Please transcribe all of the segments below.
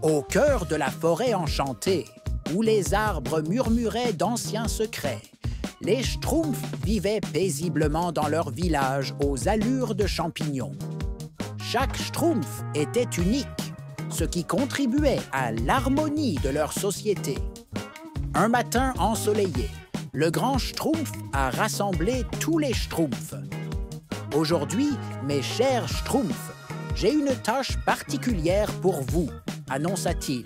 Au cœur de la forêt enchantée, où les arbres murmuraient d'anciens secrets, les Schtroumpfs vivaient paisiblement dans leur village aux allures de champignons. Chaque Schtroumpf était unique, ce qui contribuait à l'harmonie de leur société. Un matin ensoleillé, le grand Schtroumpf a rassemblé tous les Schtroumpfs. « Aujourd'hui, mes chers Schtroumpfs, j'ai une tâche particulière pour vous, » annonça-t-il.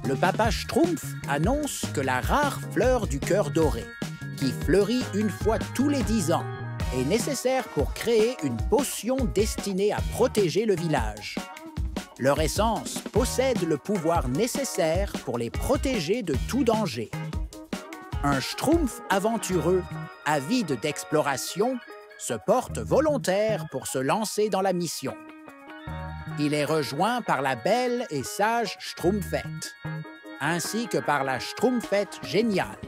Le papa Schtroumpf annonce que la rare fleur du cœur doré, qui fleurit une fois tous les 10 ans, est nécessaire pour créer une potion destinée à protéger le village. Leur essence possède le pouvoir nécessaire pour les protéger de tout danger. Un Schtroumpf aventureux, avide d'exploration, se porte volontaire pour se lancer dans la mission. Il est rejoint par la belle et sage Schtroumpfette, ainsi que par la Schtroumpfette géniale,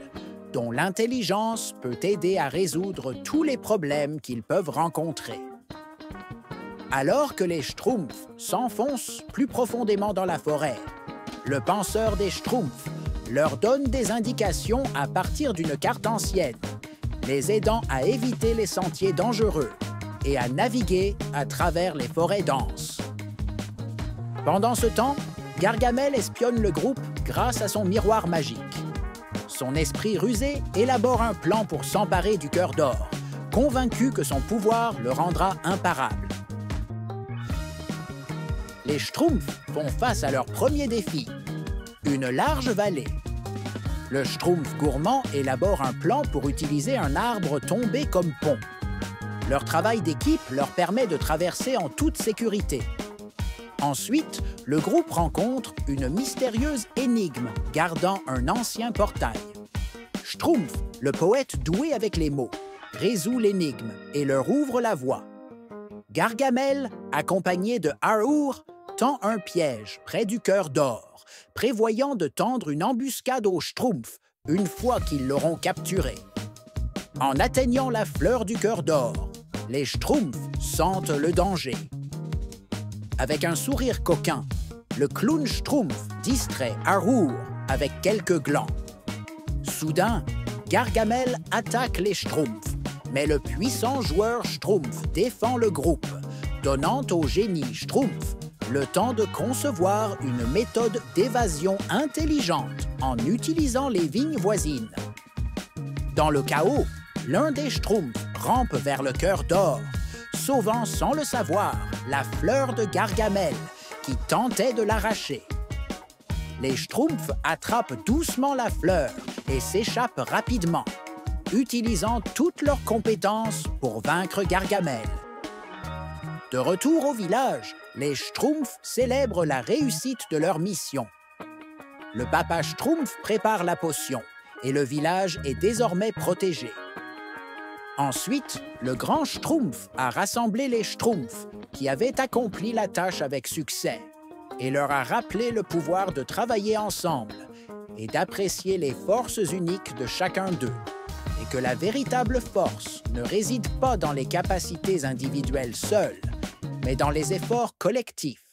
dont l'intelligence peut aider à résoudre tous les problèmes qu'ils peuvent rencontrer. Alors que les Schtroumpfs s'enfoncent plus profondément dans la forêt, le penseur des Schtroumpfs leur donne des indications à partir d'une carte ancienne, les aidant à éviter les sentiers dangereux et à naviguer à travers les forêts denses. Pendant ce temps, Gargamel espionne le groupe grâce à son miroir magique. Son esprit rusé élabore un plan pour s'emparer du cœur d'or, convaincu que son pouvoir le rendra imparable. Les Schtroumpfs font face à leur premier défi, une large vallée. Le Schtroumpf gourmand élabore un plan pour utiliser un arbre tombé comme pont. Leur travail d'équipe leur permet de traverser en toute sécurité. Ensuite, le groupe rencontre une mystérieuse énigme gardant un ancien portail. Schtroumpf, le poète doué avec les mots, résout l'énigme et leur ouvre la voie. Gargamel, accompagné de Harour, tend un piège près du cœur d'or, prévoyant de tendre une embuscade aux Schtroumpfs une fois qu'ils l'auront capturé. En atteignant la fleur du cœur d'or, les Schtroumpfs sentent le danger. Avec un sourire coquin, le clown Schtroumpf distrait Harour avec quelques glands. Soudain, Gargamel attaque les Schtroumpfs, mais le puissant joueur Schtroumpf défend le groupe, donnant au génie Schtroumpf le temps de concevoir une méthode d'évasion intelligente en utilisant les vignes voisines. Dans le chaos, l'un des Schtroumpfs rampe vers le cœur d'or, sauvant sans le savoir la fleur de Gargamel qui tentait de l'arracher. Les Schtroumpfs attrapent doucement la fleur et s'échappent rapidement, utilisant toutes leurs compétences pour vaincre Gargamel. De retour au village, les Schtroumpfs célèbrent la réussite de leur mission. Le papa Schtroumpf prépare la potion et le village est désormais protégé. Ensuite, le grand Schtroumpf a rassemblé les Schtroumpfs qui avaient accompli la tâche avec succès et leur a rappelé le pouvoir de travailler ensemble et d'apprécier les forces uniques de chacun d'eux, et que la véritable force ne réside pas dans les capacités individuelles seules, mais dans les efforts collectifs.